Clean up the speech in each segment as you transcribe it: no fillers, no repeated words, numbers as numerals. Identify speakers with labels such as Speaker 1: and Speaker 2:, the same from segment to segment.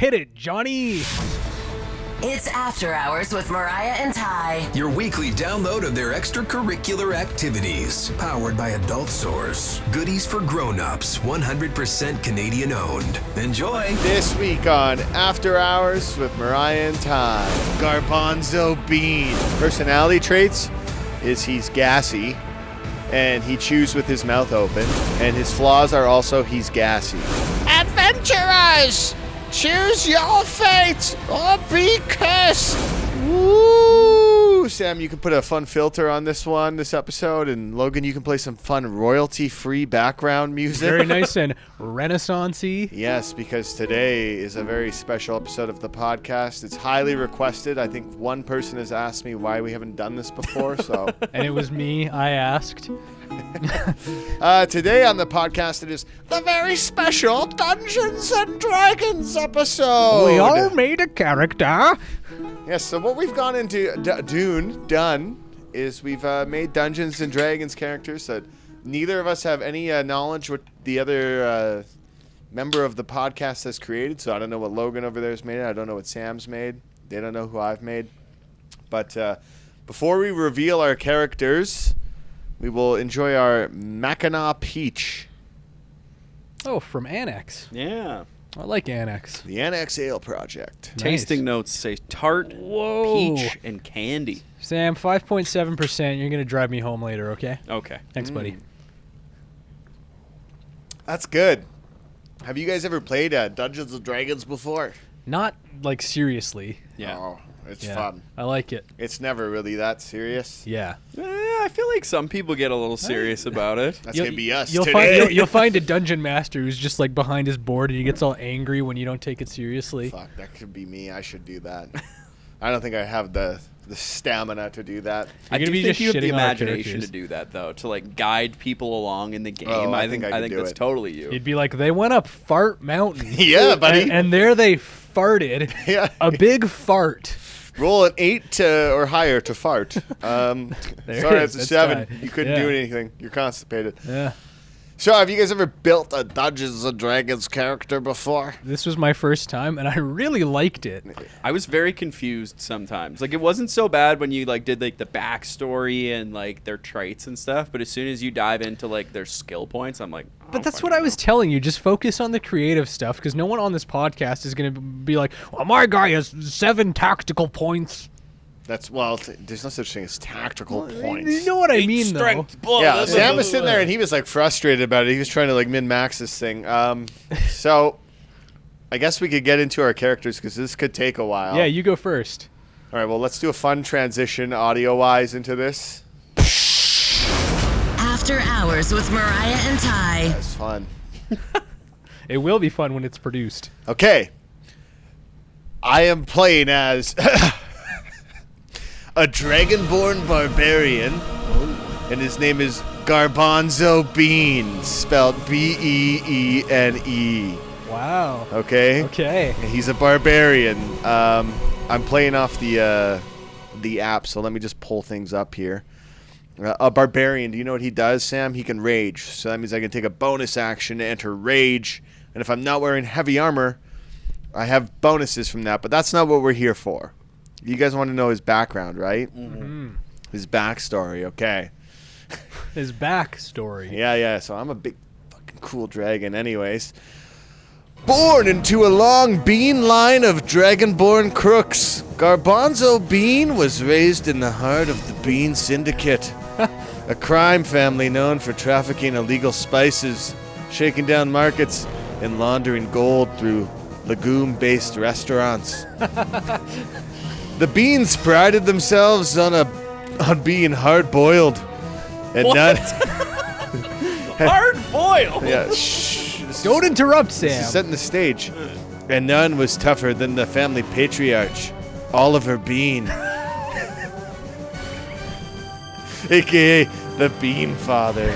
Speaker 1: Hit it, Johnny.
Speaker 2: It's After Hours with Mariah and Ty.
Speaker 3: Your weekly download of their extracurricular activities. Powered by Adult Source. Goodies for grown-ups. 100% Canadian owned. Enjoy.
Speaker 4: This week on After Hours with Mariah and Ty. Garbanzo Bean. Personality traits is he's gassy and he chews with his mouth open. And his flaws are also he's gassy. Adventurers! Choose your fate or be cursed. Woo! Sam, you can put a fun filter on this episode, and Logan, you can play some fun royalty-free background music.
Speaker 1: Very nice and renaissance-y.
Speaker 4: Yes, because today is a very special episode of the podcast. It's highly requested. I think one person has asked me why we haven't done this before, so.
Speaker 1: And it was me, I asked.
Speaker 4: Today on the podcast, it is the very special Dungeons and Dragons episode.
Speaker 1: We all made a character.
Speaker 4: Yes, so what we've gone into done is we've made Dungeons and Dragons characters that neither of us have any knowledge what the other member of the podcast has created. So I don't know what Logan over there has made. I don't know what Sam's made. They don't know who I've made. But before we reveal our characters, we will enjoy our Mackinaw Peach.
Speaker 1: Oh, from Annex.
Speaker 5: Yeah.
Speaker 1: I like Annex.
Speaker 4: The Annex Ale Project.
Speaker 1: Nice.
Speaker 5: Tasting notes say tart,
Speaker 1: Whoa.
Speaker 5: peach, and candy.
Speaker 1: Sam, 5.7%. You're going to drive me home later, okay?
Speaker 5: Okay.
Speaker 1: Thanks, buddy.
Speaker 4: That's good. Have you guys ever played Dungeons and Dragons before?
Speaker 1: Not, like, seriously.
Speaker 5: Yeah.
Speaker 4: Oh, it's
Speaker 1: Yeah.
Speaker 4: fun.
Speaker 1: I like it.
Speaker 4: It's never really that serious.
Speaker 1: Yeah.
Speaker 5: I feel like some people get a little serious about it.
Speaker 4: That's going to be us
Speaker 1: You'll
Speaker 4: today.
Speaker 1: you'll find a dungeon master who's just, like, behind his board and he gets all angry when you don't take it seriously.
Speaker 4: Fuck, that could be me. I should do that. I don't think I have the stamina to do that.
Speaker 1: You're
Speaker 5: I
Speaker 1: gonna
Speaker 5: do
Speaker 1: be
Speaker 5: think
Speaker 1: just
Speaker 5: you have the
Speaker 1: shitting on our
Speaker 5: imagination
Speaker 1: characters.
Speaker 5: to do that, though, to like guide people along in the game.
Speaker 4: Oh, I
Speaker 5: I think
Speaker 4: think I could do
Speaker 5: that's
Speaker 4: it.
Speaker 5: totally you.
Speaker 1: You'd be like, they went up Fart Mountain.
Speaker 4: Yeah, buddy.
Speaker 1: And there they farted.
Speaker 4: Yeah.
Speaker 1: A big fart.
Speaker 4: Roll an 8 or higher to fart. Sorry,
Speaker 1: is.
Speaker 4: it's a
Speaker 1: That's
Speaker 4: 7.
Speaker 1: fine.
Speaker 4: You couldn't
Speaker 1: Yeah.
Speaker 4: do anything. You're constipated.
Speaker 1: Yeah.
Speaker 4: So, have you guys ever built a Dungeons and Dragons character before?
Speaker 1: This was my first time, and I really liked it.
Speaker 5: I was very confused sometimes. Like, it wasn't so bad when you like did like the backstory and like their traits and stuff, but as soon as you dive into like their skill points, I'm like,
Speaker 1: But that's what I was telling you. Just focus on the creative stuff, because no one on this podcast is going to be like, well, my guy has 7 tactical points.
Speaker 4: There's no such thing as tactical points.
Speaker 1: You know what I mean, though.
Speaker 4: Yeah, Sam was sitting there and he was like frustrated about it. He was trying to like min-max this thing. So, I guess we could get into our characters because this could take a while.
Speaker 1: Yeah, you go first.
Speaker 4: All right, well, let's do a fun transition audio-wise into this.
Speaker 2: After Hours with Mariah and Ty.
Speaker 4: That's fun.
Speaker 1: It will be fun when it's produced.
Speaker 4: Okay. I am playing as a dragonborn barbarian, and his name is Garbanzo Bean, spelled Beene.
Speaker 1: Wow.
Speaker 4: Okay?
Speaker 1: Okay.
Speaker 4: He's a barbarian. I'm playing off the app, so let me just pull things up here. A barbarian, do you know what he does, Sam? He can rage. So that means I can take a bonus action to enter rage. And if I'm not wearing heavy armor, I have bonuses from that. But that's not what we're here for. You guys want to know his background, right?
Speaker 1: Mm-hmm.
Speaker 4: His backstory, okay.
Speaker 1: His backstory.
Speaker 4: Yeah. So I'm a big fucking cool dragon anyways. Born into a long bean line of dragonborn crooks, Garbanzo Bean was raised in the heart of the Bean Syndicate, a crime family known for trafficking illegal spices, shaking down markets, and laundering gold through legume-based restaurants. The Beans prided themselves on being hard-boiled and not
Speaker 5: hard-boiled.
Speaker 4: Yeah, shh.
Speaker 1: Don't interrupt,
Speaker 4: This is
Speaker 1: Sam.
Speaker 4: setting the stage. And none was tougher than the family patriarch, Oliver Bean. A.K.A. the Bean Father.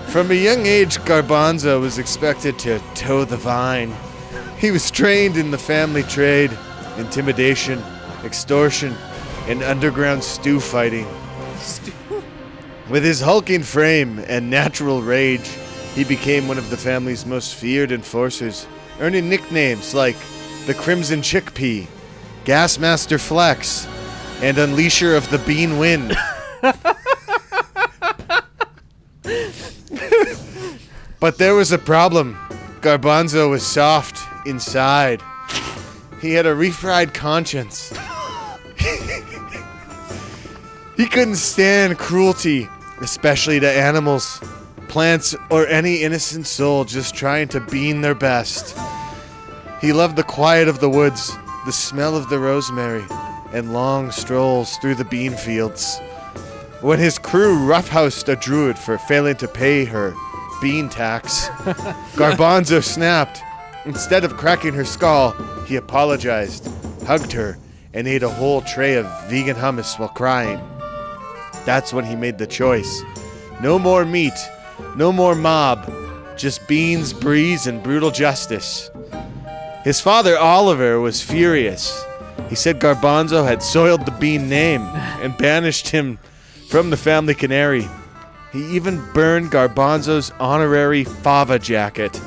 Speaker 4: From a young age, Garbanzo was expected to toe the vine. He was trained in the family trade, intimidation, extortion, and underground stew fighting. With his hulking frame and natural rage, he became one of the family's most feared enforcers, earning nicknames like the Crimson Chickpea, Gasmaster Flex, and Unleasher of the Bean Wind. But there was a problem. Garbanzo was soft inside. He had a refried conscience. He couldn't stand cruelty, especially to animals, plants, or any innocent soul just trying to bean their best. He loved the quiet of the woods, the smell of the rosemary, and long strolls through the bean fields. When his crew roughhoused a druid for failing to pay her bean tax, Garbanzo snapped. Instead of cracking her skull, he apologized, hugged her, and ate a whole tray of vegan hummus while crying. That's when he made the choice. No more meat, no more mob, just beans, breeze, and brutal justice. His father, Oliver, was furious. He said Garbanzo had soiled the bean name and banished him from the family canary. He even burned Garbanzo's honorary fava jacket,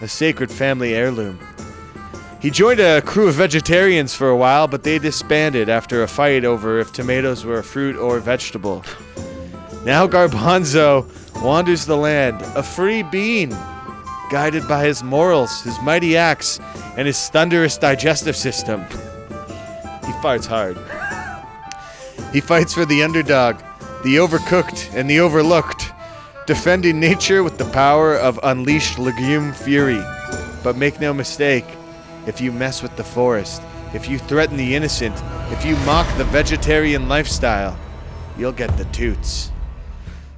Speaker 4: a sacred family heirloom. He joined a crew of vegetarians for a while, but they disbanded after a fight over if tomatoes were a fruit or vegetable. Now Garbanzo wanders the land, a free bean, guided by his morals, his mighty axe, and his thunderous digestive system. He farts hard. He fights for the underdog, the overcooked, and the overlooked, defending nature with the power of unleashed legume fury. But make no mistake, if you mess with the forest, if you threaten the innocent, if you mock the vegetarian lifestyle, you'll get the toots.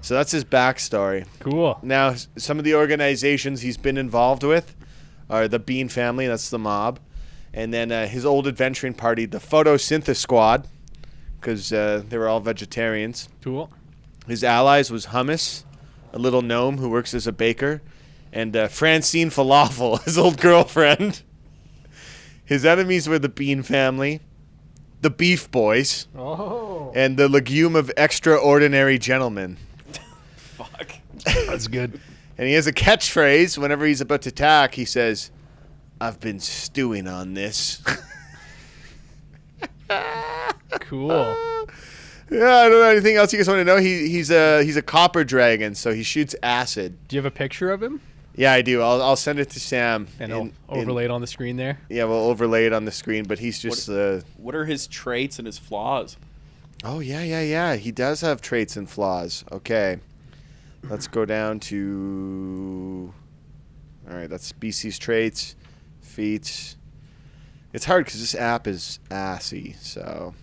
Speaker 4: So that's his backstory.
Speaker 1: Cool.
Speaker 4: Now, some of the organizations he's been involved with are the Bean family, that's the mob, and then his old adventuring party, the Photosynthesis Squad, because they were all vegetarians.
Speaker 1: Cool.
Speaker 4: His allies was Hummus, a little gnome who works as a baker, and Francine Falafel, his old girlfriend. His enemies were the Bean family, the Beef Boys, and the Legume of Extraordinary Gentlemen.
Speaker 5: Fuck.
Speaker 1: That's good.
Speaker 4: And he has a catchphrase whenever he's about to attack. He says, "I've been stewing on this."
Speaker 1: Cool.
Speaker 4: Yeah, I don't know anything else you guys want to know. He's a copper dragon, so he shoots acid.
Speaker 1: Do you have a picture of him?
Speaker 4: Yeah, I do. I'll send it to Sam.
Speaker 1: And I'll overlay it on the screen there.
Speaker 4: Yeah, we'll overlay it on the screen, but he's just...
Speaker 5: What are his traits and his flaws?
Speaker 4: Oh, yeah. He does have traits and flaws. Okay. Let's go down to... All right, that's species traits, feats. It's hard because this app is assy, so...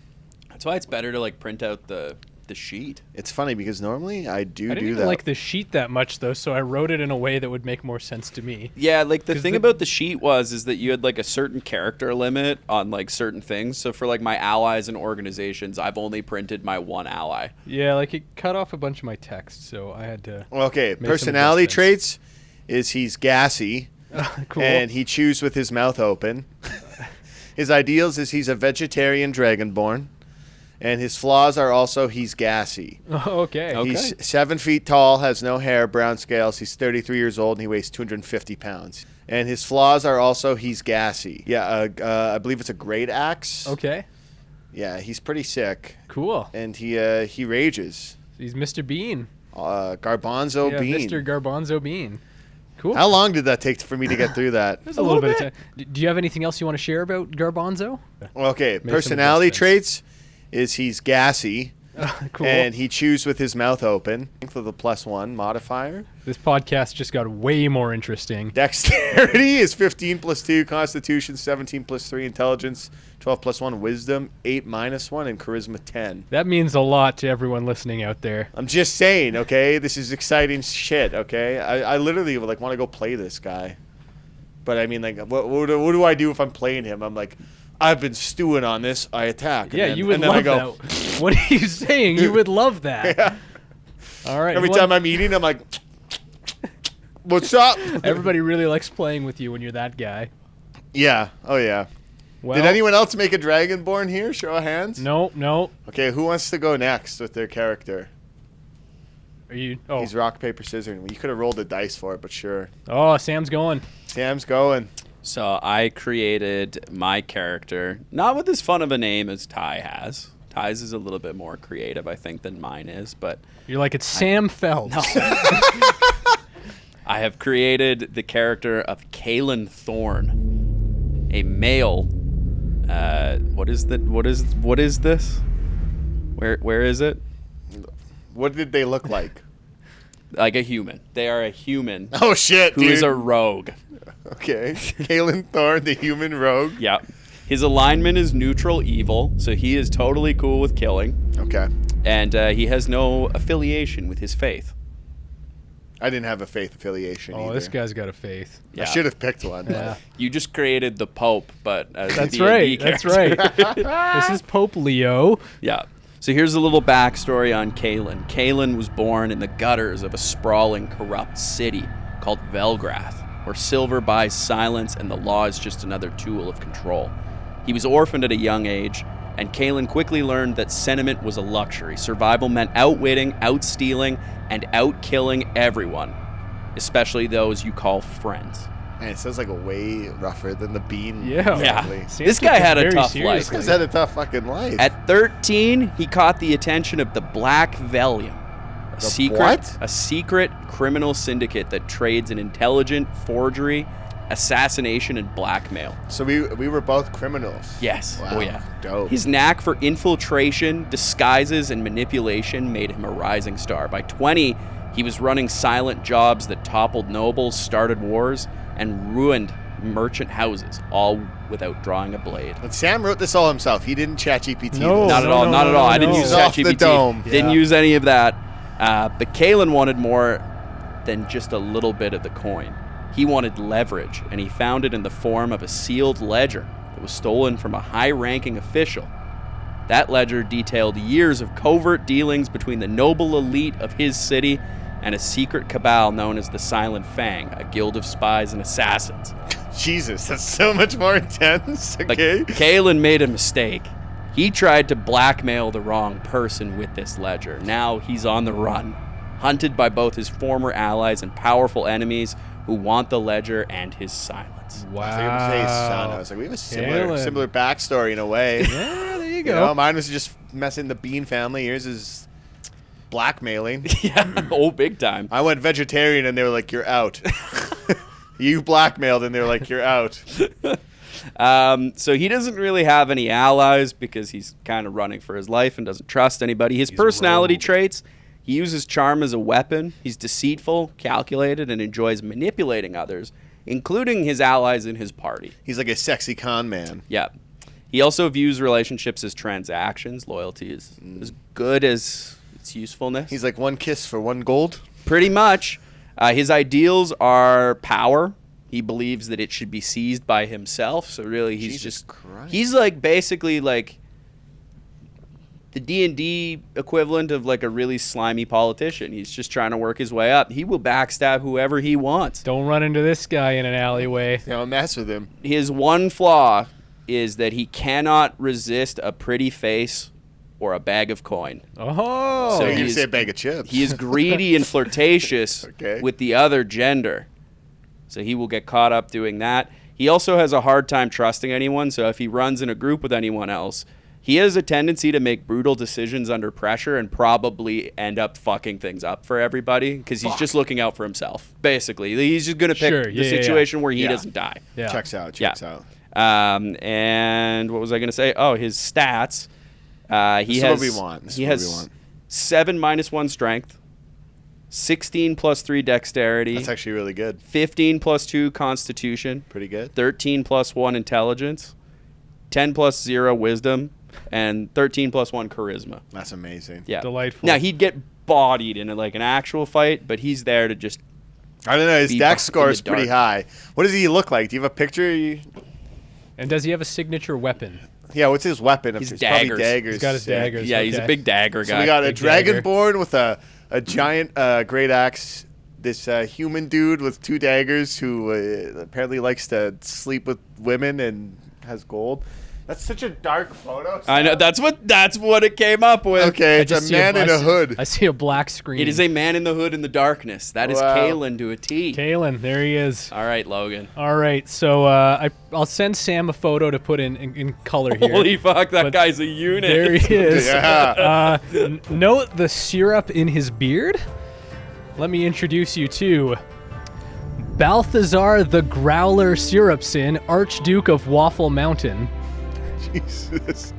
Speaker 5: That's why it's better to like print out the sheet.
Speaker 4: It's funny because normally I
Speaker 1: didn't
Speaker 4: do
Speaker 1: even
Speaker 4: that.
Speaker 1: like the sheet that much though, so I wrote it in a way that would make more sense to me.
Speaker 5: Yeah, like the thing about the sheet is that you had like a certain character limit on like certain things. So for like my allies and organizations, I've only printed my one ally.
Speaker 1: Yeah, like it cut off a bunch of my text, so I had to.
Speaker 4: Okay,
Speaker 1: make some
Speaker 4: personality
Speaker 1: adjustments.
Speaker 4: traits is he's gassy,
Speaker 1: Cool.
Speaker 4: and he chews with his mouth open. His ideals is he's a vegetarian dragonborn. And his flaws are also he's gassy.
Speaker 1: Okay.
Speaker 4: He's 7 feet tall, has no hair, brown scales. He's 33 years old, and he weighs 250 pounds. And his flaws are also he's gassy. Yeah, I believe it's a great axe.
Speaker 1: Okay.
Speaker 4: Yeah, he's pretty sick.
Speaker 1: Cool.
Speaker 4: And he rages.
Speaker 1: He's Mr. Bean.
Speaker 4: Garbanzo
Speaker 1: Yeah,
Speaker 4: Bean.
Speaker 1: Mr. Garbanzo Bean. Cool.
Speaker 4: How long did that take for me to get through that?
Speaker 1: There's a little bit of time. Do you have anything else you want to share about Garbanzo?
Speaker 4: Okay,
Speaker 1: some
Speaker 4: personality
Speaker 1: adjustments.
Speaker 4: traits is he's gassy.
Speaker 1: Cool.
Speaker 4: And he chews with his mouth open. For the +1 modifier.
Speaker 1: This podcast just got way more interesting.
Speaker 4: Dexterity is 15 + 2. Constitution 17 + 3. Intelligence 12 + 1. Wisdom 8 - 1. And charisma 10.
Speaker 1: That means a lot to everyone listening out there.
Speaker 4: I'm just saying, okay? This is exciting shit, okay? I literally want to go play this guy. But I mean, like, what do I do if I'm playing him? I'm like, I've been stewing on this. I attack.
Speaker 1: Yeah, you would love that. What are you saying? You would love that.
Speaker 4: Yeah.
Speaker 1: All right.
Speaker 4: Every time I'm eating, I'm like, what's up?
Speaker 1: Everybody really likes playing with you when you're that guy.
Speaker 4: Yeah. Oh, yeah.
Speaker 1: Well,
Speaker 4: Did anyone else make a Dragonborn here? Show of hands.
Speaker 1: No.
Speaker 4: Okay, who wants to go next with their character?
Speaker 1: Are you? Oh,
Speaker 4: He's rock, paper, scissors. You could have rolled the dice for it, but sure.
Speaker 1: oh, Sam's going.
Speaker 4: Sam's going.
Speaker 5: So I created my character, not with as fun of a name as Ty has. Ty's is a little bit more creative, I think, than mine is, but...
Speaker 1: You're like, it's Sam Phelps.
Speaker 5: No. I have created the character of Kalen Thorne, a male. What is this? Where is it?
Speaker 4: What did they look like?
Speaker 5: Like a human. They are a human.
Speaker 4: Oh shit,
Speaker 5: who
Speaker 4: dude.
Speaker 5: is a rogue.
Speaker 4: Okay. Kalen Thorne, the human rogue.
Speaker 5: Yeah. His alignment is neutral evil, so he is totally cool with killing.
Speaker 4: Okay.
Speaker 5: And he has no affiliation with his faith.
Speaker 4: I didn't have a faith affiliation either.
Speaker 1: This guy's got a faith.
Speaker 5: Yeah.
Speaker 4: I should have picked one.
Speaker 1: Yeah.
Speaker 5: You just created the Pope, but as
Speaker 1: That's
Speaker 5: a
Speaker 1: right.
Speaker 5: D&D
Speaker 1: That's
Speaker 5: character.
Speaker 1: right. This is Pope Leo.
Speaker 5: Yeah. So here's a little backstory on Kalen. Kalen was born in the gutters of a sprawling, corrupt city called Velgrath, where silver buys silence and the law is just another tool of control. He was orphaned at a young age, and Kalen quickly learned that sentiment was a luxury. Survival meant outwitting, outstealing, and outkilling everyone, especially those you call friends.
Speaker 4: Man, it sounds like a way rougher than the Bean.
Speaker 1: Yeah.
Speaker 5: Yeah.
Speaker 1: Sam
Speaker 5: This
Speaker 1: took
Speaker 5: guy
Speaker 1: this
Speaker 5: had a
Speaker 1: very
Speaker 5: tough
Speaker 1: seriously.
Speaker 4: This guy's had a tough fucking life.
Speaker 5: At 13, he caught the attention of the Black Velium, a secret criminal syndicate that trades in intelligent forgery, assassination, and blackmail.
Speaker 4: So we were both criminals.
Speaker 5: Yes.
Speaker 4: Wow.
Speaker 5: Oh, yeah.
Speaker 4: Dope.
Speaker 5: His knack for infiltration, disguises, and manipulation made him a rising star. By 20, he was running silent jobs that toppled nobles, started wars, and ruined merchant houses, all without drawing a blade.
Speaker 4: And Sam wrote this all himself. He didn't ChatGPT
Speaker 1: No.
Speaker 4: this.
Speaker 5: Not at all. Not at all. I didn't
Speaker 1: no.
Speaker 5: use
Speaker 4: He's off the
Speaker 5: ChatGPT.
Speaker 4: dome.
Speaker 5: Didn't
Speaker 1: Yeah.
Speaker 5: use any of that. But Kalen wanted more than just a little bit of the coin. He wanted leverage, and he found it in the form of a sealed ledger that was stolen from a high-ranking official. That ledger detailed years of covert dealings between the noble elite of his city and a secret cabal known as the Silent Fang, a guild of spies and assassins.
Speaker 4: Jesus, that's so much more intense.
Speaker 5: Like,
Speaker 4: Okay.
Speaker 5: Kalen made a mistake. He tried to blackmail the wrong person with this ledger. Now he's on the run, hunted by both his former allies and powerful enemies who want the ledger and his silence.
Speaker 1: Wow.
Speaker 4: I was gonna say his son. I was like, we have a
Speaker 1: Kalen.
Speaker 4: similar backstory in a way.
Speaker 1: Yeah, there you
Speaker 4: You
Speaker 1: go.
Speaker 4: know, mine was just messing the Bean family. Yours is blackmailing.
Speaker 5: Yeah, oh, big time.
Speaker 4: I went vegetarian and they were like, you're out. You blackmailed and they were like, you're out.
Speaker 5: So he doesn't really have any allies because he's kind of running for his life and doesn't trust anybody. His personality traits, he uses charm as a weapon. He's deceitful, calculated, and enjoys manipulating others, including his allies in his party.
Speaker 4: He's like a sexy con man.
Speaker 5: Yeah. He also views relationships as transactions. Loyalty is as good as its usefulness.
Speaker 4: He's like one kiss for one gold.
Speaker 5: Pretty much. His ideals are power. He believes that it should be seized by himself. So really, he's
Speaker 4: Jesus
Speaker 5: just
Speaker 4: Christ.
Speaker 5: he's like basically like the D&D equivalent of like a really slimy politician. He's just trying to work his way up. He will backstab whoever he wants.
Speaker 1: Don't run into this guy in an alleyway.
Speaker 4: Don't mess with him.
Speaker 5: His one flaw is that he cannot resist a pretty face or a bag of coin.
Speaker 1: Oh.
Speaker 5: So
Speaker 4: You can
Speaker 5: he's-
Speaker 4: say a bag of chips.
Speaker 5: He is greedy and flirtatious
Speaker 4: Okay.
Speaker 5: with the other gender. So he will get caught up doing that. He also has a hard time trusting anyone, so if he runs in a group with anyone else, he has a tendency to make brutal decisions under pressure and probably end up fucking things up for everybody because he's just looking out for himself, basically. He's just going to pick
Speaker 1: Sure,
Speaker 5: the
Speaker 1: yeah, yeah,
Speaker 5: situation where he
Speaker 4: Yeah.
Speaker 5: doesn't die.
Speaker 1: Yeah.
Speaker 4: Checks out.
Speaker 5: Yeah.
Speaker 4: Checks out.
Speaker 5: And what was I going to say? Oh, his stats. He
Speaker 4: This is
Speaker 5: has,
Speaker 4: what we want. This is
Speaker 5: he
Speaker 4: what
Speaker 5: has
Speaker 4: we want.
Speaker 5: 7 - 1 strength, 16 + 3 dexterity,
Speaker 4: That's actually really good.
Speaker 5: 15 + 2 constitution,
Speaker 4: Pretty good.
Speaker 5: 13 + 1 intelligence, 10 + 0 wisdom, and 13 + 1 charisma.
Speaker 4: That's amazing.
Speaker 5: Yeah.
Speaker 1: Delightful.
Speaker 5: Now, he'd get bodied in like an actual fight, but he's there to just...
Speaker 4: I don't know. His
Speaker 5: Be
Speaker 4: dex
Speaker 5: in
Speaker 4: score
Speaker 5: the
Speaker 4: is pretty
Speaker 5: dark.
Speaker 4: high. What does he look like? Do you have a picture?
Speaker 1: And does he have a signature weapon?
Speaker 4: Yeah, what's his weapon?
Speaker 5: His
Speaker 4: It's probably
Speaker 5: daggers.
Speaker 4: daggers.
Speaker 1: He's got his daggers.
Speaker 5: Yeah, he's a
Speaker 1: Okay.
Speaker 5: big dagger
Speaker 4: So
Speaker 5: guy.
Speaker 4: we got a
Speaker 1: Big dagger.
Speaker 4: dragonborn with a giant great axe. This human dude with 2 daggers who apparently likes to sleep with women and has gold. That's such a dark photo.
Speaker 5: I know that's what it came up with.
Speaker 4: Okay,
Speaker 1: I
Speaker 4: it's
Speaker 1: just
Speaker 4: a
Speaker 1: see
Speaker 4: man in a hood.
Speaker 1: I see a black screen.
Speaker 5: It is a man in the hood in the darkness. That is
Speaker 4: Wow.
Speaker 5: Kalen to a T.
Speaker 1: Kalen, there he is.
Speaker 5: All right, Logan.
Speaker 1: All right, so I'll send Sam a photo to put in color here.
Speaker 5: Holy fuck, that
Speaker 1: But
Speaker 5: guy's a unit.
Speaker 1: There he is.
Speaker 4: Yeah.
Speaker 1: Note the syrup in his beard. Let me introduce you to Balthazar the Growler Syrupson, Archduke of Waffle Mountain.
Speaker 4: Jesus.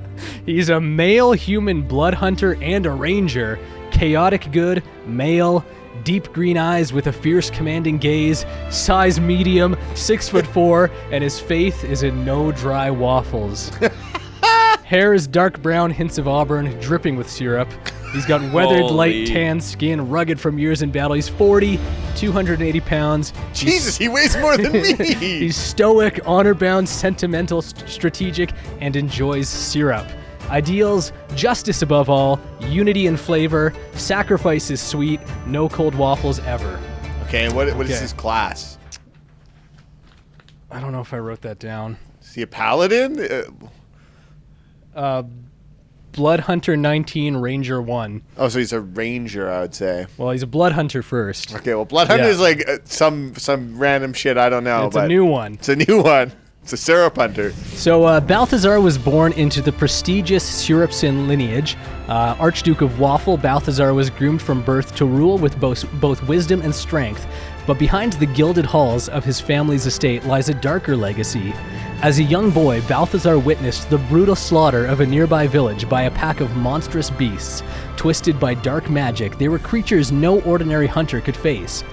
Speaker 1: He's a male human blood hunter and a ranger. Chaotic good, male, deep green eyes with a fierce commanding gaze, size medium, 6'4", and his faith is in no dry waffles. Hair is dark brown, hints of auburn, dripping with syrup. He's got weathered,
Speaker 5: Holy.
Speaker 1: light tan skin, rugged from years in battle. He's 40, 280 pounds.
Speaker 4: Jesus, he weighs more than me.
Speaker 1: He's stoic, honor-bound, sentimental, strategic, and enjoys syrup. Ideals, justice above all, unity in flavor, sacrifice is sweet, no cold waffles ever.
Speaker 4: Okay, and what is
Speaker 1: Okay.
Speaker 4: his class?
Speaker 1: I don't know if I wrote that down.
Speaker 4: Is he a paladin?
Speaker 1: Blood Hunter 19, Ranger 1.
Speaker 4: Oh, so he's a ranger, I would say.
Speaker 1: Well, he's a Blood Hunter first.
Speaker 4: Okay, well, Blood Hunter
Speaker 1: Yeah.
Speaker 4: is like some random shit I don't know.
Speaker 1: It's a
Speaker 4: but
Speaker 1: new one.
Speaker 4: It's a new one. It's a syrup hunter.
Speaker 1: So Balthazar was born into the prestigious Syrupson lineage. Archduke of Waffle, Balthazar was groomed from birth to rule with both wisdom and strength. But behind the gilded halls of his family's estate lies a darker legacy. As a young boy, Balthazar witnessed the brutal slaughter of a nearby village by a pack of monstrous beasts. Twisted by dark magic, they were creatures no ordinary hunter could face.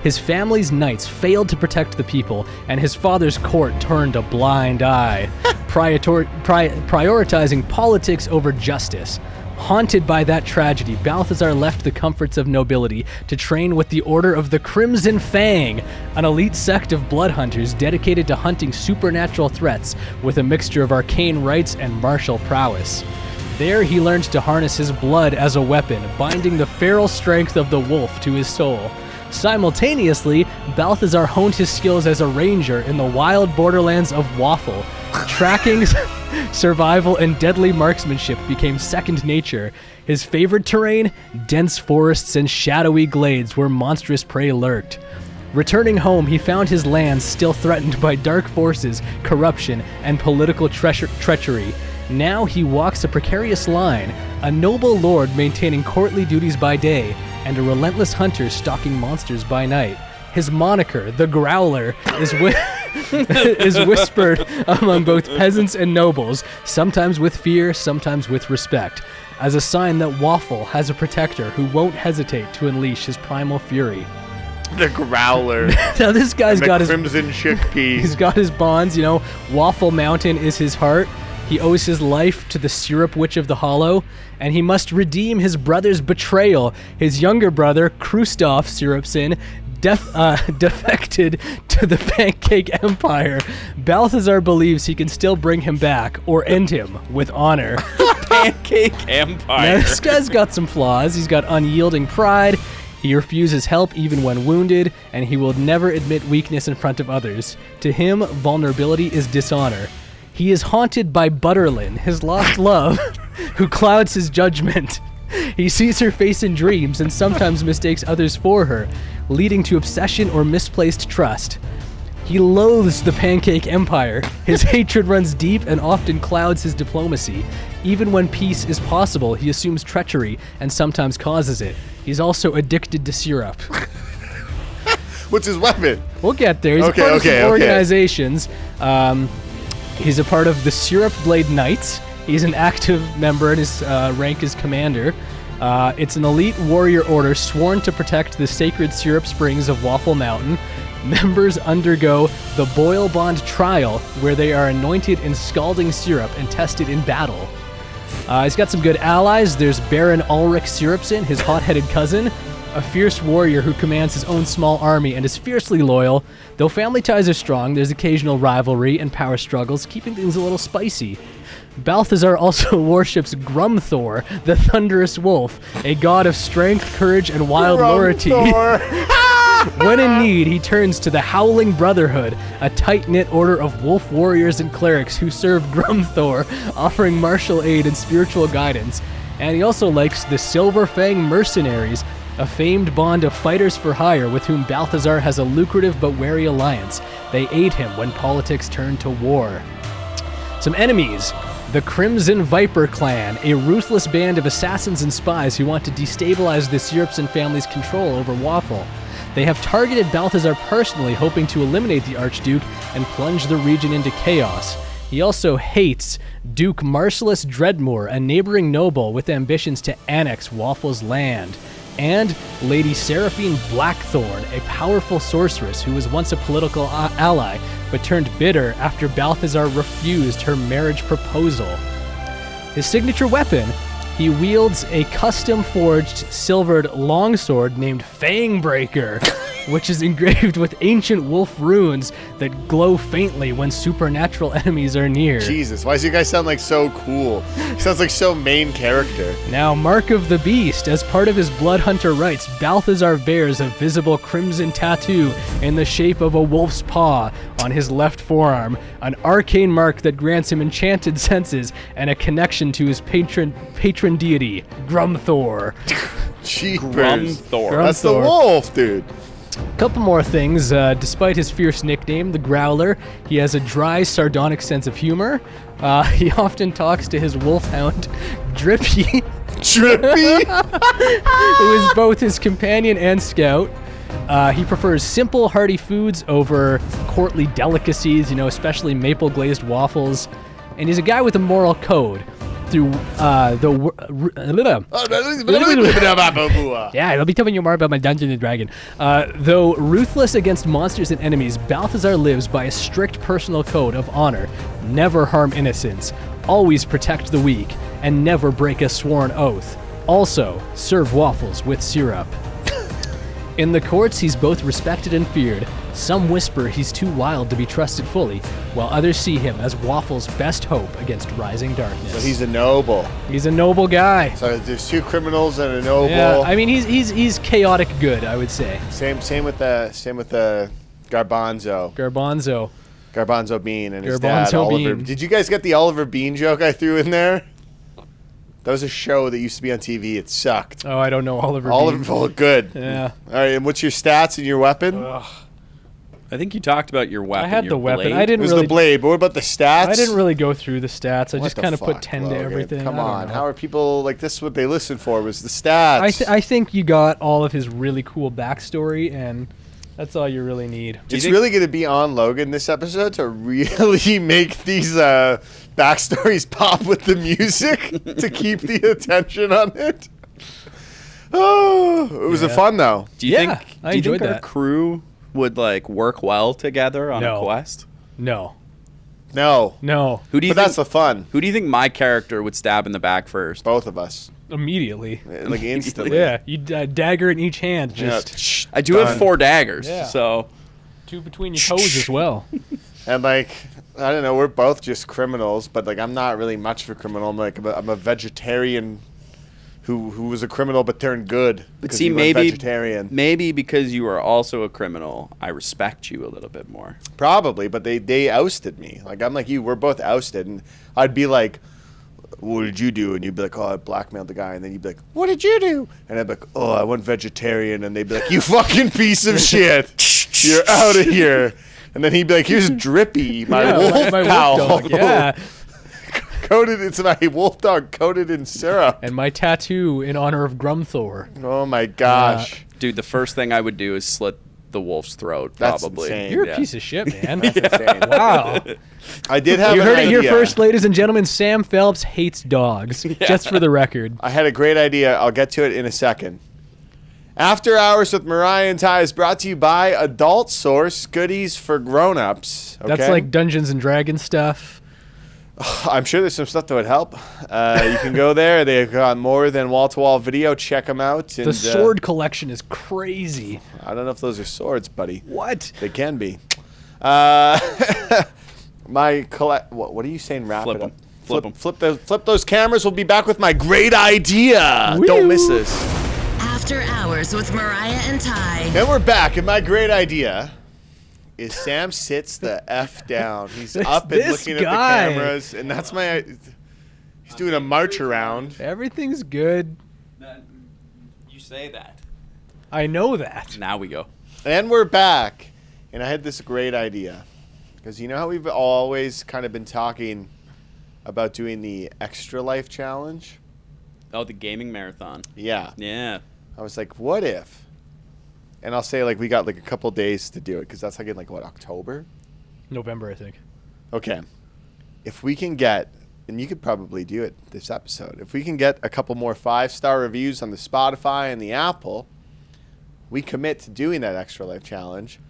Speaker 1: His family's knights failed to protect the people, and his father's court turned a blind eye, prioritizing politics over justice. Haunted by that tragedy, Balthazar left the comforts of nobility to train with the Order of the Crimson Fang, an elite sect of blood hunters dedicated to hunting supernatural threats with a mixture of arcane rites and martial prowess. There he learned to harness his blood as a weapon, binding the feral strength of the wolf to his soul. Simultaneously, Balthazar honed his skills as a ranger in the wild borderlands of Waffle. Tracking, survival, and deadly marksmanship became second nature. His favorite terrain? Dense forests and shadowy glades where monstrous prey lurked. Returning home, he found his lands still threatened by dark forces, corruption, and political treachery. Now he walks a precarious line, a noble lord maintaining courtly duties by day, and a relentless hunter stalking monsters by night. His moniker, the Growler, is whispered among both peasants and nobles, sometimes with fear, sometimes with respect, as a sign that Waffle has a protector who won't hesitate to unleash his primal fury.
Speaker 4: The Growler.
Speaker 1: Now this guy's got his
Speaker 4: Crimson Chickpea.
Speaker 1: He's got his bonds, you know. Waffle Mountain is his heart. He owes his life to the Syrup Witch of the Hollow, and he must redeem his brother's betrayal. His younger brother, Krustov Syrupson, defected to the Pancake Empire. Balthazar believes he can still bring him back, or end him with honor.
Speaker 5: Pancake Empire.
Speaker 1: Now, this guy's got some flaws. He's got unyielding pride. He refuses help even when wounded, and he will never admit weakness in front of others. To him, vulnerability is dishonor. He is haunted by Butterlin, his lost love, who clouds his judgment. He sees her face in dreams and sometimes mistakes others for her, leading to obsession or misplaced trust. He loathes the Pancake Empire. His hatred runs deep and often clouds his diplomacy. Even when peace is possible, he assumes treachery and sometimes causes it. He's also addicted to syrup.
Speaker 4: What's his weapon?
Speaker 1: We'll get there. He's
Speaker 4: Okay,
Speaker 1: a part of
Speaker 4: okay,
Speaker 1: some
Speaker 4: okay.
Speaker 1: organizations. He's a part of the Syrup Blade Knights. He's an active member and his rank is commander. It's an elite warrior order sworn to protect the sacred syrup springs of Waffle Mountain. Members undergo the Boil Bond Trial, where they are anointed in scalding syrup and tested in battle. He's got some good allies. There's Baron Ulrich Syrupson, his hot-headed cousin, a fierce warrior who commands his own small army and is fiercely loyal. Though family ties are strong, there's occasional rivalry and power struggles, keeping things a little spicy. Balthazar also worships Grumthor, the thunderous wolf, a god of strength, courage, and wild loyalty. When in need, he turns to the Howling Brotherhood, a tight-knit order of wolf warriors and clerics who serve Grumthor, offering martial aid and spiritual guidance. And he also likes the Silver Fang Mercenaries, a famed bond of fighters for hire with whom Balthazar has a lucrative but wary alliance. They aid him when politics turn to war. Some enemies. The Crimson Viper Clan, a ruthless band of assassins and spies who want to destabilize the Syrupson family's control over Waffle. They have targeted Balthazar personally, hoping to eliminate the Archduke and plunge the region into chaos. He also hates Duke Marcellus Dreadmore, a neighboring noble with ambitions to annex Waffle's land. And Lady Seraphine Blackthorn, a powerful sorceress who was once a political ally, but turned bitter after Balthazar refused her marriage proposal. His signature weapon, he wields a custom-forged silvered longsword named Fangbreaker, which is engraved with ancient wolf runes that glow faintly when supernatural enemies are near.
Speaker 4: Jesus, why does you guys sound like so cool? He sounds like so main character.
Speaker 1: Now, Mark of the Beast, as part of his blood hunter rites, Balthazar bears a visible crimson tattoo in the shape of a wolf's paw on his left forearm, an arcane mark that grants him enchanted senses and a connection to his patron deity, Grumthor.
Speaker 4: Jeepers.
Speaker 5: Grumthor.
Speaker 4: That's the wolf, dude.
Speaker 1: Couple more things. Despite his fierce nickname, the Growler, he has a dry, sardonic sense of humor. He often talks to his wolfhound, Drippy,
Speaker 4: Drippy?
Speaker 1: who is both his companion and scout. He prefers simple, hearty foods over courtly delicacies, especially maple glazed waffles. And he's a guy with a moral code. Through yeah, I'll be telling you more about my Dungeons and Dragon. Though ruthless against monsters and enemies, Balthazar lives by a strict personal code of honor: never harm innocents, always protect the weak, and never break a sworn oath. Also, serve waffles with syrup. In the courts, he's both respected and feared. Some whisper he's too wild to be trusted fully, while others see him as Waffle's best hope against rising darkness.
Speaker 4: So he's a noble.
Speaker 1: He's a noble guy.
Speaker 4: So there's two criminals and a noble.
Speaker 1: Yeah, I mean he's chaotic good, I would say.
Speaker 4: Same with the Garbanzo. Garbanzo Bean and his dad, Oliver.
Speaker 1: Bean.
Speaker 4: Did you guys get the Oliver Bean joke I threw in there? That was a show that used to be on TV. It sucked.
Speaker 1: Oh, I don't know Oliver Bean.
Speaker 4: Oh, good.
Speaker 1: Yeah.
Speaker 4: All right, and what's your stats and your weapon?
Speaker 5: I think you talked about your weapon.
Speaker 1: I had
Speaker 5: your
Speaker 1: the weapon.
Speaker 5: blade.
Speaker 1: I
Speaker 4: It
Speaker 1: didn't
Speaker 4: was
Speaker 1: really.
Speaker 4: the blade, but what about the stats?
Speaker 1: I didn't really go through the stats. I
Speaker 4: What
Speaker 1: just
Speaker 4: the
Speaker 1: kind of put
Speaker 4: fuck,
Speaker 1: 10
Speaker 4: Logan?
Speaker 1: to everything.
Speaker 4: Come
Speaker 1: I don't
Speaker 4: on,
Speaker 1: know.
Speaker 4: how are people like this? Is what they listen for was the stats.
Speaker 1: I think you got all of his really cool backstory, and that's all you really need.
Speaker 4: It's really going to be on Logan this episode to really make these backstories pop with the music to keep the attention on it. Oh, it was a fun though.
Speaker 5: Do you
Speaker 1: Yeah,
Speaker 5: think?
Speaker 1: I
Speaker 5: Do you
Speaker 1: enjoyed
Speaker 5: think our
Speaker 1: that.
Speaker 5: crew would work well together on a
Speaker 1: No.
Speaker 5: quest?
Speaker 1: No.
Speaker 4: No,
Speaker 5: Who do you
Speaker 4: but
Speaker 5: think?
Speaker 4: that's the fun.
Speaker 5: Who do you think my character would stab in the back first?
Speaker 4: Both of us,
Speaker 1: Immediately.
Speaker 4: like instantly.
Speaker 1: Yeah, you dagger in each hand.
Speaker 4: Yeah.
Speaker 1: Just
Speaker 5: I do
Speaker 4: Done.
Speaker 5: have 4 daggers,
Speaker 1: Yeah.
Speaker 5: so
Speaker 1: two between your toes as well.
Speaker 4: And I don't know, we're both just criminals, but I'm not really much of a criminal. I'm a vegetarian who was a criminal but turned good.
Speaker 5: But
Speaker 4: 'cause
Speaker 5: see,
Speaker 4: he went
Speaker 5: maybe
Speaker 4: vegetarian.
Speaker 5: maybe because you are also a criminal, I respect you a little bit more.
Speaker 4: Probably, but they ousted me. I'm like you, we're both ousted, and I'd be like, what did you do? And you'd be like, oh, I blackmailed the guy. And then you'd be like, what did you do? And I'd be like, oh, I went vegetarian. And they'd be like, you fucking piece of shit. You're out of here. And then he'd be like, here's Drippy, my wolf
Speaker 1: my
Speaker 4: pal.
Speaker 1: wolf dog. Yeah,
Speaker 4: It's my wolf dog coated in syrup.
Speaker 1: and my tattoo in honor of Grumthor.
Speaker 4: Oh my gosh.
Speaker 5: Dude, the first thing I would do is slit the wolf's throat,
Speaker 4: That's
Speaker 5: probably.
Speaker 4: insane.
Speaker 1: You're
Speaker 5: Yeah.
Speaker 1: a piece of shit, man.
Speaker 4: That's insane.
Speaker 1: Wow.
Speaker 4: I did have
Speaker 1: You
Speaker 4: an
Speaker 1: heard it here
Speaker 4: idea.
Speaker 1: first, ladies and gentlemen. Sam Phelps hates dogs. Just for the record.
Speaker 4: I had a great idea. I'll get to it in a second. After Hours with Mariah and Ty is brought to you by Adult Source, goodies for grown-ups. Okay?
Speaker 1: That's like Dungeons and Dragons stuff.
Speaker 4: I'm sure there's some stuff that would help. You can go there. They've got more than wall-to-wall video. Check them out. And,
Speaker 1: The sword collection is crazy.
Speaker 4: I don't know if those are swords, buddy.
Speaker 1: What?
Speaker 4: They can be. What are you saying? Wrap
Speaker 5: Flip
Speaker 4: it up.
Speaker 5: 'em.
Speaker 4: Flip those cameras. We'll be back with my great idea.
Speaker 1: Woo.
Speaker 4: Don't miss this.
Speaker 2: After Hours with Mariah and Ty.
Speaker 4: And we're back, and my great idea is Sam sits the F down. He's up and
Speaker 1: this
Speaker 4: looking
Speaker 1: guy.
Speaker 4: at the cameras, and that's my... He's doing a march around.
Speaker 1: Everything's good.
Speaker 5: You say that.
Speaker 1: I know that.
Speaker 5: Now we go.
Speaker 4: And we're back, and I had this great idea. Because you know how we've always kind of been talking about doing the Extra Life Challenge?
Speaker 5: Oh, the gaming marathon.
Speaker 4: Yeah.
Speaker 5: Yeah.
Speaker 4: I was like, what if? And I'll say, like, we got, like, a couple days to do it, because that's, like, in, like, what, October?
Speaker 1: November, I think.
Speaker 4: Okay. If we can get, and you could probably do it this episode, if we can get a couple more 5-star reviews on the Spotify and the Apple, we commit to doing that Extra Life Challenge.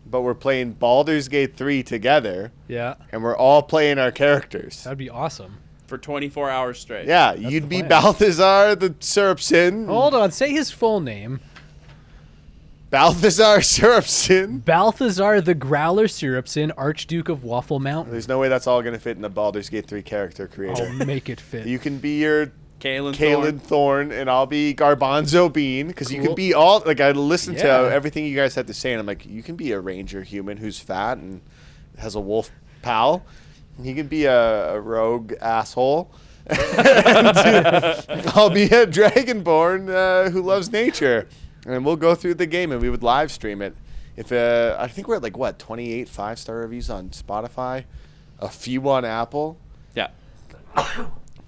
Speaker 4: But we're playing Baldur's Gate 3 together,
Speaker 1: Yeah.
Speaker 4: and we're all playing our characters.
Speaker 1: That'd be awesome.
Speaker 5: For 24 hours straight.
Speaker 4: Yeah,
Speaker 1: That's
Speaker 4: you'd
Speaker 1: the
Speaker 4: be
Speaker 1: plan.
Speaker 4: Balthazar the Syrupson.
Speaker 1: Hold on. Say his full name.
Speaker 4: Balthazar Syrupson.
Speaker 1: Balthazar the Growler Syrupson, Archduke of Waffle Mountain.
Speaker 4: There's no way that's all going to fit in a Baldur's Gate 3 character creator.
Speaker 1: I'll make it fit.
Speaker 4: You can be your
Speaker 5: Kaelin
Speaker 4: Thorne, and I'll be Garbanzo Bean, because you
Speaker 1: Cool.
Speaker 4: can be all, like, I listened to
Speaker 1: Yeah.
Speaker 4: everything you guys had to say, and I'm like, you can be a ranger human who's fat and has a wolf pal. He can be a rogue asshole. And I'll be a dragonborn who loves nature. And we'll go through the game, and we would live stream it. If I think we're at, like, what, 28 5-star reviews on Spotify, a few on Apple.
Speaker 5: Yeah.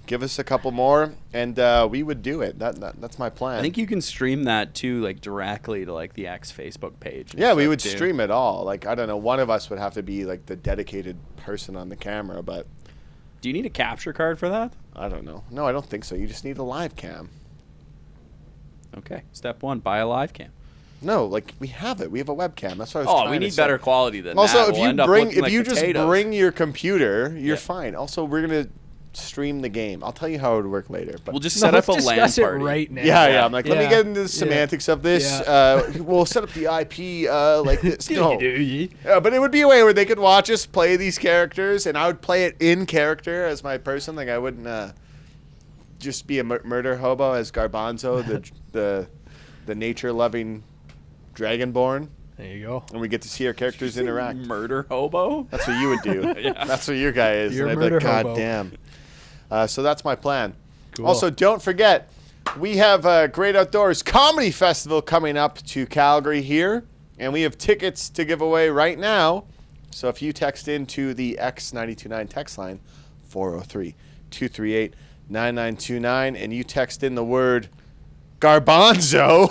Speaker 4: Give us a couple more, and we would do it. That's my plan.
Speaker 5: I think you can stream that too, like directly to like the X Facebook page. and
Speaker 4: Yeah, we
Speaker 5: stuff,
Speaker 4: would
Speaker 5: too.
Speaker 4: stream it all. Like, I don't know, one of us would have to be like the dedicated person on the camera, but
Speaker 5: Do you need a capture card for that?
Speaker 4: I don't know. No, I don't think so. You just need a live cam.
Speaker 5: Okay. Step 1: buy a live cam.
Speaker 4: No, like, we have it. We have a webcam. That's what I was
Speaker 5: Oh,
Speaker 4: trying
Speaker 5: we
Speaker 4: to
Speaker 5: need
Speaker 4: say.
Speaker 5: better quality than
Speaker 4: Also,
Speaker 5: that.
Speaker 4: if
Speaker 5: We'll
Speaker 4: you
Speaker 5: end up
Speaker 4: bring,
Speaker 5: looking
Speaker 4: if
Speaker 5: like
Speaker 4: you just
Speaker 5: potatoes.
Speaker 4: bring your computer, you're
Speaker 5: Yeah.
Speaker 4: fine. Also, we're gonna stream the game. I'll tell you how it would work later. But
Speaker 5: We'll just
Speaker 1: No,
Speaker 5: set
Speaker 1: let's
Speaker 5: up a LAN
Speaker 1: discuss it
Speaker 5: party.
Speaker 1: right now.
Speaker 4: yeah. I'm like, let me
Speaker 1: Yeah.
Speaker 4: get into the
Speaker 1: Yeah.
Speaker 4: semantics of this.
Speaker 1: Yeah.
Speaker 4: We'll set up the IP like this. No.
Speaker 1: Yeah.
Speaker 4: Yeah, but it would be a way where they could watch us play these characters, and I would play it in character as my person. Like, I wouldn't just be a murder hobo as Garbanzo, the nature-loving dragonborn,
Speaker 1: There you go.
Speaker 4: and we get to see our characters interact.
Speaker 5: Murder hobo?
Speaker 4: That's what you would do. That's what your guy is.
Speaker 1: You're
Speaker 4: and
Speaker 1: a
Speaker 4: I'd be like,
Speaker 1: murder
Speaker 4: God
Speaker 1: hobo."
Speaker 4: damn. So that's my plan.
Speaker 1: Cool.
Speaker 4: Also, don't forget, we have a Great Outdoors Comedy Festival coming up to Calgary here, and we have tickets to give away right now. So if you text into the X929 text line, 403-238-9929, and you text in the word Garbanzo,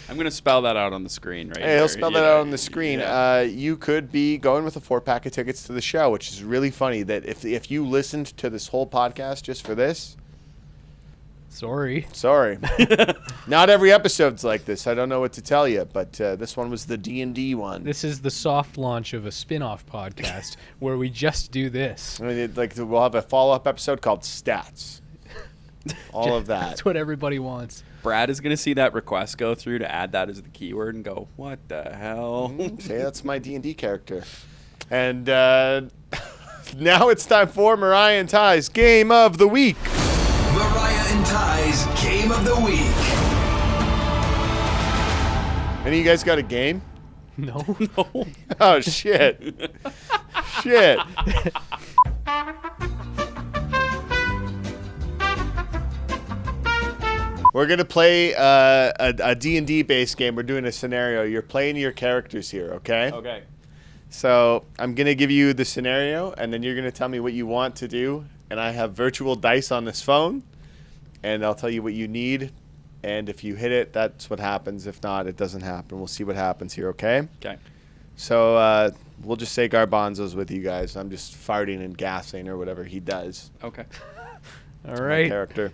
Speaker 5: I'm going to spell that out on the screen right
Speaker 4: hey,
Speaker 5: here.
Speaker 4: he'll spell that out on the screen.
Speaker 5: Yeah.
Speaker 4: You could be going with a 4-pack of tickets to the show, which is really funny that if you listened to this whole podcast just for this,
Speaker 1: Sorry.
Speaker 4: sorry. Not every episode's like this. I don't know what to tell you, but this one was the D&D one.
Speaker 1: This is the soft launch of a spin-off podcast where we just do this.
Speaker 4: I mean, we'll have a follow-up episode called Stats. All of that.
Speaker 1: That's what everybody wants.
Speaker 5: Brad is going to see that request go through to add that as the keyword and go, what the hell?
Speaker 4: Say that's my D&D character. And now it's time for Mariah and Ty's Game of the Week.
Speaker 3: Mariah and Ty's Game of the Week.
Speaker 4: Any of you guys got a game?
Speaker 1: No.
Speaker 4: Oh, shit. Shit. We're going to play a D&D based game. We're doing a scenario. You're playing your characters here, okay?
Speaker 5: Okay.
Speaker 4: So I'm going to give you the scenario, and then you're going to tell me what you want to do. And I have virtual dice on this phone, and I'll tell you what you need. And if you hit it, that's what happens. If not, it doesn't happen. We'll see what happens here, okay?
Speaker 5: Okay.
Speaker 4: So we'll just say Garbanzo's with you guys. I'm just farting and gassing or whatever he does.
Speaker 5: Okay.
Speaker 1: All
Speaker 4: My
Speaker 1: right.
Speaker 4: character.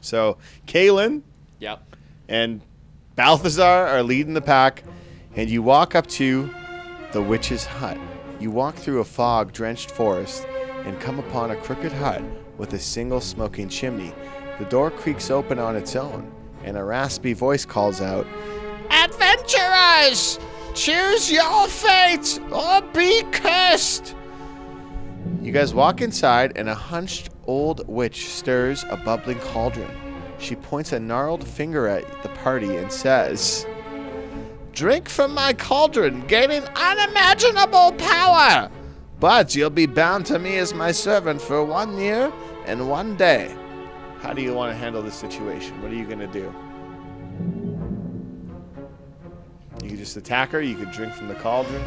Speaker 4: So Kaelin
Speaker 5: Yep.
Speaker 4: and Balthazar are leading the pack, and you walk up to the witch's hut. You walk through a fog-drenched forest and come upon a crooked hut with a single smoking chimney. The door creaks open on its own, and a raspy voice calls out, "Adventurers! Choose your fate or be cursed!" You guys walk inside, and a hunched old witch stirs a bubbling cauldron. She points a gnarled finger at the party and says, "Drink from my cauldron, gaining unimaginable power. But you'll be bound to me as my servant for 1 year and 1 day." How do you want to handle this situation? What are you going to do? You could just attack her. You could drink from the cauldron.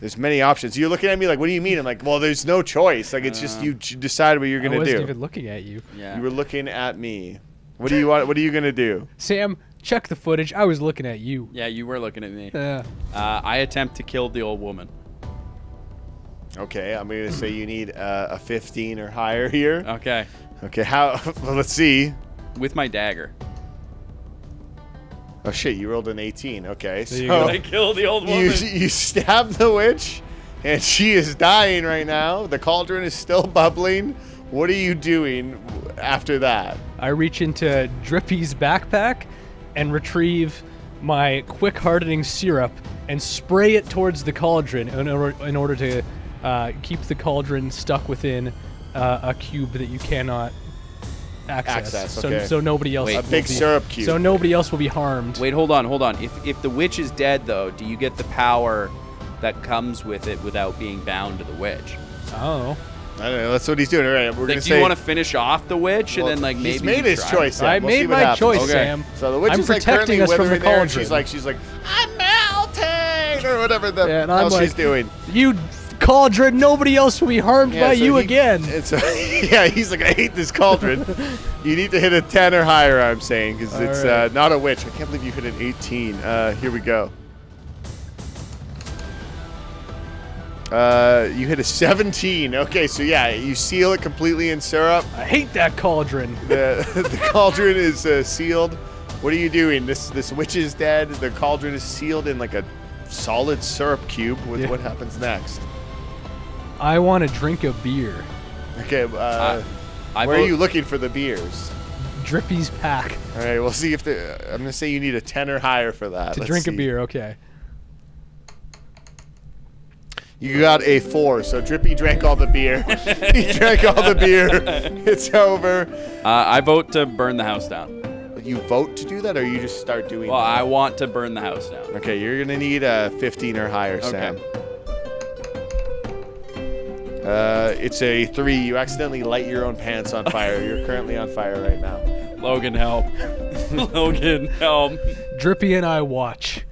Speaker 4: There's many options. You're looking at me like, what do you mean? I'm like, well, there's no choice. Like, it's just you decide what you're going to do.
Speaker 1: I wasn't even looking at you.
Speaker 5: Yeah.
Speaker 4: You were looking at me. What do you want? What are you going to do?
Speaker 1: Sam, check the footage. I was looking at you.
Speaker 5: Yeah, you were looking at me.
Speaker 1: Yeah.
Speaker 5: I attempt to kill the old woman.
Speaker 4: Okay, I'm going to say you need a 15 or higher here.
Speaker 5: Okay.
Speaker 4: Okay, how? Well, let's see.
Speaker 5: With my dagger.
Speaker 4: Oh shit! You rolled an 18. Okay, so
Speaker 1: you go.
Speaker 5: I killed the old woman.
Speaker 4: you stab the witch, and she is dying right now. The cauldron is still bubbling. What are you doing after that?
Speaker 1: I reach into Drippy's backpack and retrieve my quick hardening syrup and spray it towards the cauldron in order to keep the cauldron stuck within a cube that you cannot access.
Speaker 4: Okay.
Speaker 1: So nobody else.
Speaker 5: Wait,
Speaker 4: A big syrup cube.
Speaker 1: So nobody else will be harmed.
Speaker 5: Wait, hold on. If the witch is dead, though, do you get the power that comes with it without being bound to the witch?
Speaker 1: Oh.
Speaker 4: I don't know. That's what he's doing. All right, we're gonna
Speaker 5: Like, do
Speaker 4: say.
Speaker 5: you want to finish off the witch and then like maybe
Speaker 4: he's made his
Speaker 5: try?
Speaker 4: choice. Sam.
Speaker 1: I
Speaker 4: We'll see
Speaker 1: made
Speaker 4: what
Speaker 1: my
Speaker 4: happens.
Speaker 1: choice,
Speaker 4: Okay.
Speaker 1: Sam.
Speaker 4: So the witch
Speaker 1: I'm
Speaker 4: is like
Speaker 1: protecting
Speaker 4: currently
Speaker 1: us from
Speaker 4: withering
Speaker 1: the
Speaker 4: there, and
Speaker 1: cauldron.
Speaker 4: she's like, I'm melting, or whatever the
Speaker 1: Yeah, and
Speaker 4: hell
Speaker 1: I'm like,
Speaker 4: she's doing.
Speaker 1: You cauldron, nobody else will be harmed by
Speaker 4: so
Speaker 1: you
Speaker 4: he-
Speaker 1: again.
Speaker 4: It's yeah, he's like, I hate this cauldron. You need to hit a 10 or higher, I'm saying, because it's
Speaker 1: right.
Speaker 4: not a witch. I can't believe you hit an 18. Here we go. You hit a 17. Okay, so yeah, you seal it completely in syrup.
Speaker 1: I hate that cauldron.
Speaker 4: The cauldron is sealed. What are you doing? This witch is dead. The cauldron is sealed in like a solid syrup cube. What happens next?
Speaker 1: I want to drink a beer.
Speaker 4: Okay,
Speaker 5: I
Speaker 4: where are
Speaker 5: vote-
Speaker 4: you looking for the beers?
Speaker 1: Drippy's pack.
Speaker 4: All right, we'll see if I'm gonna say you need a 10 or higher for that.
Speaker 1: To
Speaker 4: Let's
Speaker 1: drink a
Speaker 4: see.
Speaker 1: beer, okay.
Speaker 4: You got a 4, so Drippy drank all the beer. He drank all the beer. It's over.
Speaker 5: I vote to burn the house down.
Speaker 4: You vote to do that, or you just start doing
Speaker 5: Well,
Speaker 4: that?
Speaker 5: I want to burn the house down.
Speaker 4: Okay, you're gonna need a 15 or higher, Sam. It's a 3. You accidentally light your own pants on fire. You're currently on fire right now.
Speaker 5: Logan, help. Logan, help.
Speaker 1: Drippy and I watch.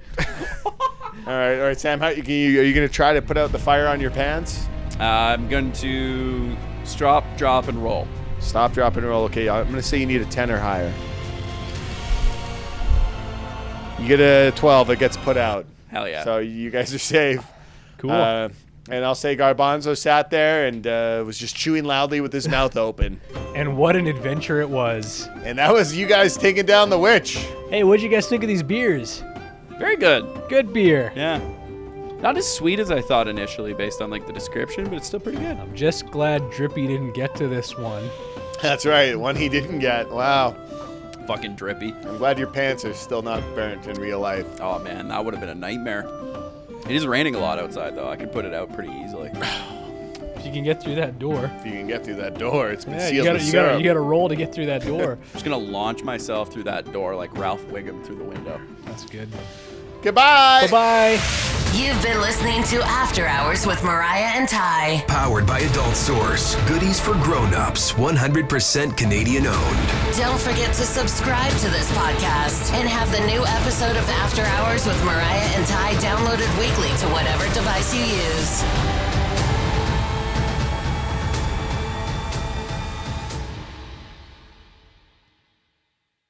Speaker 4: All right, Sam. Are you gonna try to put out the fire on your pants?
Speaker 5: I'm going to stop, drop, and roll.
Speaker 4: Stop, drop, and roll. Okay, I'm gonna say you need a 10 or higher. You get a 12. It gets put out.
Speaker 5: Hell yeah.
Speaker 4: So you guys are safe.
Speaker 1: Cool.
Speaker 4: And I'll say Garbanzo sat there and was just chewing loudly with his mouth open.
Speaker 1: And what an adventure it was.
Speaker 4: And that was you guys taking down the witch.
Speaker 1: Hey, what'd you guys think of these beers?
Speaker 5: Very good.
Speaker 1: Good beer.
Speaker 5: Yeah. Not as sweet as I thought initially based on like the description, but it's still pretty good.
Speaker 1: I'm just glad Drippy didn't get to this one.
Speaker 4: That's right, one he didn't get. Wow.
Speaker 5: Fucking drippy.
Speaker 4: I'm glad your pants are still not burnt in real life.
Speaker 5: Oh man, that would have been a nightmare. It is raining a lot outside though. I could put it out pretty easily.
Speaker 1: If you can get through that door.
Speaker 4: If you can get through that door, it's been
Speaker 1: Yeah,
Speaker 4: sealed with
Speaker 1: you
Speaker 4: syrup.
Speaker 1: gotta roll to get through that door.
Speaker 5: I'm just gonna launch myself through that door like Ralph Wiggum through the window.
Speaker 1: That's good.
Speaker 4: Goodbye.
Speaker 1: Bye-bye.
Speaker 2: You've been listening to After Hours with Mariah and Ty.
Speaker 3: Powered by Adult Source. Goodies for grown-ups. 100% Canadian owned.
Speaker 2: Don't forget to subscribe to this podcast and have the new episode of After Hours with Mariah and Ty downloaded weekly to whatever device you use.